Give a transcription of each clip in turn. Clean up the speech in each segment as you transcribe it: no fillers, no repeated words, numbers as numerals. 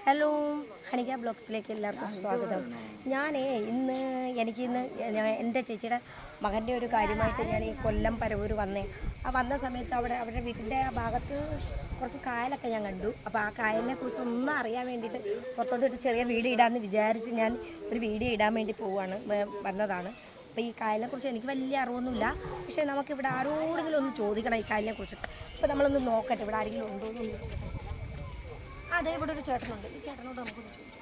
Hello, ഹണിക ബ്ലോഗ്സിലേക്ക് എല്ലാവർക്കും സ്വാഗതം. ഇന്ന് എൻ്റെ ചേച്ചിയുടെ മകൻ്റെ ഒരു കാര്യമായിട്ട് ഞാൻ ഈ കൊല്ലം പരവൂർ വന്നേ. വന്ന സമയത്ത് അവരുടെ വീട്ടിൻ്റെ ആ ഭാഗത്ത് കുറച്ച് കായലൊക്കെ ഞാൻ കണ്ടു. അപ്പോൾ ആ കായലിനെ കുറിച്ച് ഒന്നും അറിയാൻ വേണ്ടിയിട്ട് പുറത്തോട്ട് ഒരു ചെറിയ വീഡിയോ ഇടാമെന്ന് വിചാരിച്ച് ഞാൻ ഒരു വീഡിയോ ഇടാൻ വേണ്ടി വന്നതാണ്. അപ്പോൾ ഈ കായലിനെക്കുറിച്ച് എനിക്ക് വലിയ അറിവൊന്നുമില്ല. പക്ഷേ നമുക്കിവിടെ ആരോടെങ്കിലും ഒന്ന് ചോദിക്കണം ഈ കായലിനെക്കുറിച്ച്. അപ്പോൾ നമ്മളൊന്ന് നോക്കട്ടെ ഇവിടെ ആരെങ്കിലും ഉണ്ടോ എന്നൊന്ന്. അതെ, ഇവിടെ ഒരു ചേട്ടനുണ്ട്. ഈ ചേട്ടനോട് നമുക്കൊന്ന് ചോദിക്കാം.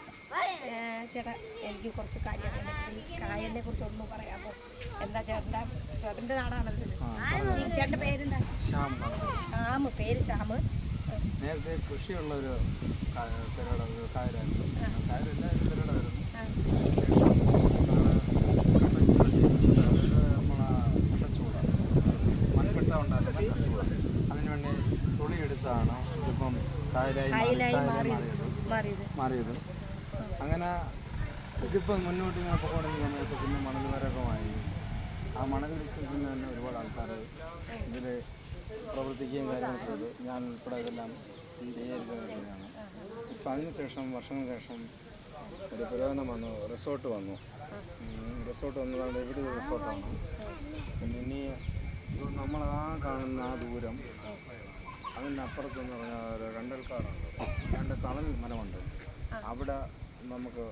ചേട്ടാ, എനിക്ക് കുറച്ച് കാര്യം ഈ കായലിനെ കുറിച്ച് ഒന്ന് പറയാമോ? എന്താ ചേട്ടൻ്റെ നാടാണല്ലോ. ഈ ചേട്ടൻ്റെ പേരെന്താ? ശ്യാമ്. പേര് ശ്യാമ്. നേരത്തെ കൃഷിയുള്ള ഒരു കായലായിരുന്നു. മൺകട്ട ഉണ്ടാകുന്ന അതിനുവേണ്ടി തുളിയെടുത്താണ് ഇപ്പം കായലായി മാറിയത്. അങ്ങനെ ഇതിപ്പം മുന്നോട്ട് ഇങ്ങനെ പോകണമെന്ന് സമയത്ത് പിന്നെ മണൽ വരകമായി. ആ മണൽ വിശ്വസിക്കുന്ന തന്നെ ഒരുപാട് ആൾക്കാർ ഇതിൽ പ്രവർത്തിക്കുകയും കാര്യങ്ങളൊക്കെ ചെയ്തു. ഞാൻ ഉൾപ്പെടെ ഇതെല്ലാം ചെയ്യുകയാണ്. ഇപ്പം അതിനുശേഷം വർഷങ്ങൾക്ക് ശേഷം ഒരു പുരോഗമനം വന്നു. റിസോർട്ട് വന്നതാണ്. ഇവിടെ റിസോർട്ടാണ്. പിന്നെ ഇനി നമ്മൾ കാണുന്ന ആ ദൂരം അതിനപ്പുറത്തെന്ന് പറഞ്ഞാൽ ഒരു രണ്ടൽക്കാടുണ്ട്. രണ്ട് തണൽ മരമുണ്ട്. അവിടെ നമുക്ക്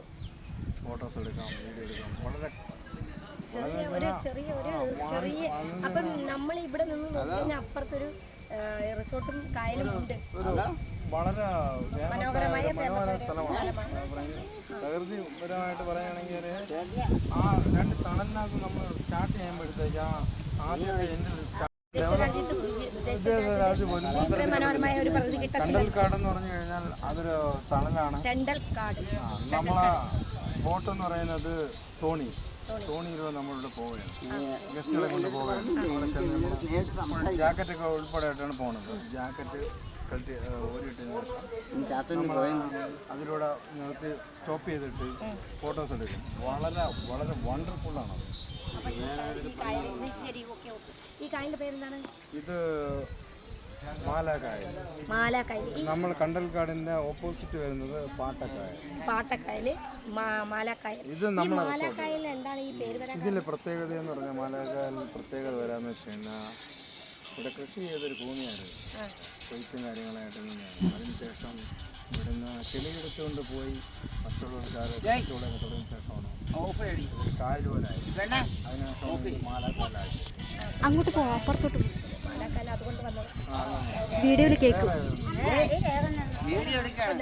ഫോട്ടോസ് എടുക്കാം, വീഡിയോ എടുക്കാം. വളരെ അപ്പം നമ്മൾ ഇവിടെ നിന്ന് അപ്പുറത്തൊരു റിസോർട്ടും കായലും ഉണ്ട്. വളരെ മനോഹരമായ സ്ഥലമാണ്. പ്രകൃതിപരമായിട്ട് പറയുകയാണെങ്കിൽ ആ രണ്ട് തണലിനകത്ത് നമ്മൾ സ്റ്റാർട്ട് ചെയ്യുമ്പോഴത്തേക്ക് കണ്ടൽക്കാടെന്ന് പറഞ്ഞു കഴിഞ്ഞാൽ അതൊരു തണലാണ്. നമ്മളെ ബോട്ടെന്ന് പറയുന്നത് തോണിയിൽ നമ്മളിവിടെ പോവുകയാണ്. ഗസ്റ്റുകളെ കൊണ്ട് പോവുകയാണ്. ജാക്കറ്റൊക്കെ ഉൾപ്പെടെയായിട്ടാണ് പോകുന്നത്. ജാക്കറ്റ് അതിലൂടെ നിർത്തി സ്റ്റോപ്പ് ചെയ്തിട്ട് ഫോട്ടോസ് എടുക്കും. വളരെ വളരെ വണ്ടർഫുള്ളാണ്. ഈ കായലിന്റെ പേരെന്താണ്? ഇത് മാലാക്കായൽ. നമ്മൾ കണ്ടൽക്കാടിന്റെ ഓപ്പോസിറ്റ് വരുന്നത് പാട്ടക്കായൽ. ഇത് മാലാക്കായലിന് എന്താണ് ഈ പേര് വരാൻ? ഇതിലെ പ്രത്യേകത എന്ന് പറഞ്ഞാൽ മാലാക്കായൽ പ്രത്യേകത വരാന്ന് വെച്ച് കഴിഞ്ഞാൽ ഇവിടെ കൃഷി ചെയ്തൊരു ഭൂമിയാണ്. കൊയ്ത്തും കാര്യങ്ങളായിട്ട് തന്നെയാണ്. അതിനുശേഷം ഇവിടുന്ന് ചെളിയെടുത്തുകൊണ്ട് പോയി മറ്റുള്ളവർക്കാരെ തുടങ്ങിയ ശേഷമാണ് കായൽ പോലായി. അതിനുശേഷം മാലാക്കായലായി. അങ്ങോട്ട് പോവാം, അപ്പുറത്തോട്ട് മാലാക്കായൽ. അതുകൊണ്ട് വന്നത് വീഡിയോയിൽ കേൾക്കും.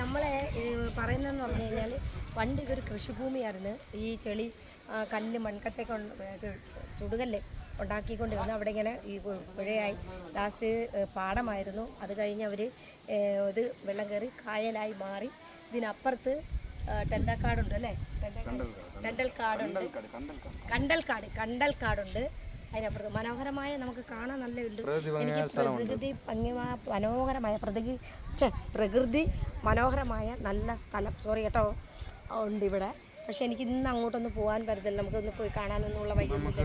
നമ്മളെ പറയുന്നതെന്ന് പറഞ്ഞു കഴിഞ്ഞാൽ പണ്ട് ഇതൊരു കൃഷിഭൂമിയായിരുന്നു. ഈ ചെളി കല്ല് മൺകട്ടയൊക്കെ ചുടുകല്ല് ഉണ്ടാക്കിക്കൊണ്ടിരുന്നു. അവിടെ ഇങ്ങനെ ഈ പുഴയായി ലാസ്റ്റ് പാടമായിരുന്നു. അത് കഴിഞ്ഞ് അവർ ഇത് വെള്ളം കയറി കായലായി മാറി. ഇതിനപ്പുറത്ത് ടെന്തക്കാടുണ്ട് അല്ലേ? കണ്ടൽക്കാടുണ്ട്. അതിനപ്പുറത്ത് മനോഹരമായ നമുക്ക് കാണാൻ നല്ല ഉണ്ട്. എനിക്ക് പ്രകൃതി മനോഹരമായ നല്ല സ്ഥലം കേട്ടോ ഉണ്ട് ഇവിടെ. പക്ഷെ എനിക്ക് ഇന്ന് അങ്ങോട്ടൊന്നും പോകാൻ പറ്റത്തില്ല. നമുക്കൊന്ന് പോയി കാണാനൊന്നുള്ള വൈകുന്നില്ല.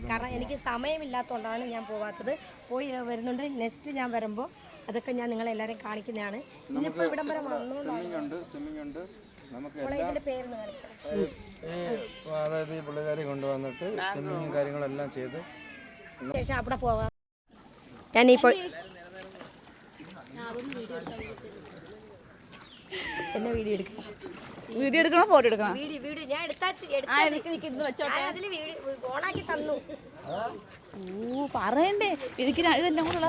കാരണം എനിക്ക് സമയമില്ലാത്തതുകൊണ്ടാണ് ഞാൻ പോവാത്തത്. പോയി വരുന്നുണ്ട്. നെക്സ്റ്റ് ഞാൻ വരുമ്പോൾ അതൊക്കെ ഞാൻ നിങ്ങളെല്ലാവരെയും കാണിക്കുന്നതാണ്. ഇന്നിപ്പോൾ ഇവിടം വരെ വന്നുകൊണ്ടാണ്. ഇതിൻ്റെ പേരെന്ന് കാണിച്ചത്. അതായത് ഈ പിള്ളേരെ കൊണ്ടുവന്നിട്ട് സ്വിമ്മിങ്ങും കാര്യങ്ങളെല്ലാം ചെയ്ത് ശേഷം അവിടെ പോകാം. ഞാനിപ്പോൾ എന്നെ വീഡിയോ എടുക്കണോ ഫോട്ടോ എടുക്കണോ? വീഡിയോ ഞാൻ ഓണാക്കി തന്നു. പറയണ്ടേ എനിക്ക് ഇതെല്ലാം കൂടെ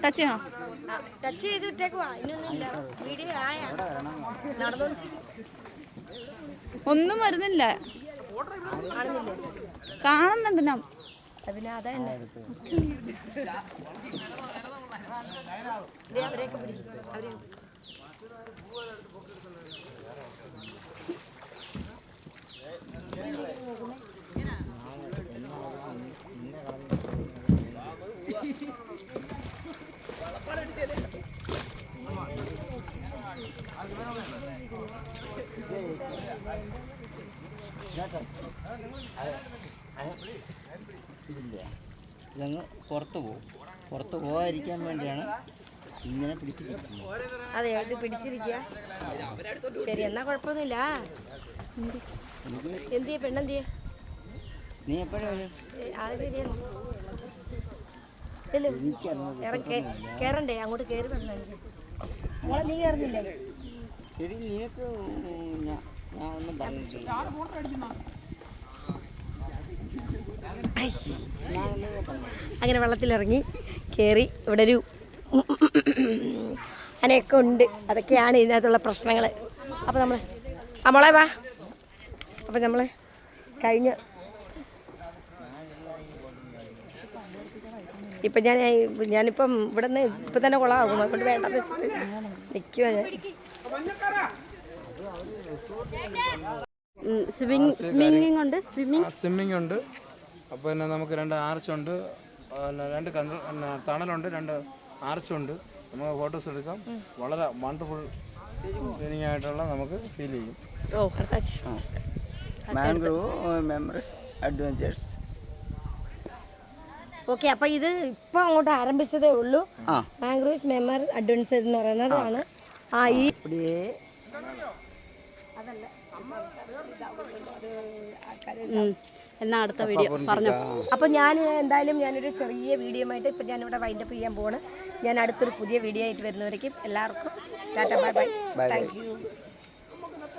ടച്ച് ചെയ്യണോ? ടച്ച് ചെയ്ത് വിട്ടേക്കുവാ. ഇന്നൊന്നുമില്ല. വീഡിയോ നടന്നോണ്ട് ഒന്നും വരുന്നില്ല. കാണുന്നുണ്ട് ഞാൻ. പിന്നെ അതന്നെ അവരെയൊക്കെ പിടിക്കും. അവരെ ഇതില്ല, ഇതങ്ങ് പുറത്ത് പോകും. പുറത്ത് പോകാതിരിക്കാൻ വേണ്ടിയാണ് ഇങ്ങനെ പിടിച്ചിരിക്കുന്നത്. അതെ, ഇത് പിടിച്ചിരിക്കുക. ശരി, എന്നാ കുഴപ്പമൊന്നുമില്ല. എന്തിയെ പെണ്ണെന്തിയെ? നീ എപ്പോഴാ വരും? അത് ശരിയാണ്. കേറണ്ടേ? അങ്ങോട്ട് കയറി വരണം എനിക്ക്. മോളെ നീ കയറുന്നില്ലേ? ശരി, നീക്ക് ഞാൻ ഒന്നും പറഞ്ഞിട്ടില്ല. അങ്ങനെ വെള്ളത്തിലിറങ്ങി കയറി. ഇവിടെ ഒരു അങ്ങനെയൊക്കെ ഉണ്ട്. അതൊക്കെയാണ് ഇതിനകത്തുള്ള പ്രശ്നങ്ങൾ. അപ്പോൾ നമ്മൾ മോളെ വാ. അപ്പം നമ്മൾ ഇപ്പം ഞാനിപ്പം ഇവിടെ നിന്ന് ഇപ്പം തന്നെ കൊള്ളാകും. അതുകൊണ്ട് വേണ്ടെന്ന് വെച്ചിട്ട് നിൽക്കുക ഞാൻ. സ്വിമ്മിങ് ഉണ്ട്. അപ്പോൾ പിന്നെ നമുക്ക് 2 ആർച്ചുണ്ട്, 2 തണലുണ്ട്, 2 ആർച്ചുണ്ട്. നമുക്ക് ഫോട്ടോസ് എടുക്കാം. വളരെ വണ്ടർഫുൾ ഫീലിംഗ് ആയിട്ടുള്ള നമുക്ക് ഫീൽ ചെയ്യും. Mangrove memories adventures. ഓക്കെ, അപ്പോൾ ഇത് ഇപ്പം അങ്ങോട്ട് ആരംഭിച്ചതേ ഉള്ളൂ. മാംഗ്രൂവ്സ് മെമ്മർ അഡ്വഞ്ചർ എന്ന് പറയുന്നതാണ്. എന്നാ അടുത്ത വീഡിയോ പറഞ്ഞു. അപ്പോൾ ഞാൻ എന്തായാലും ഞാനൊരു ചെറിയ വീഡിയോ ആയിട്ട് ഇപ്പം ഞാനിവിടെ വൈൻഡപ്പ് ചെയ്യാൻ പോവാണ്. ഞാൻ അടുത്തൊരു പുതിയ വീഡിയോ ആയിട്ട് വരുന്നവരേക്കും എല്ലാവർക്കും Tata, bye bye, thank you.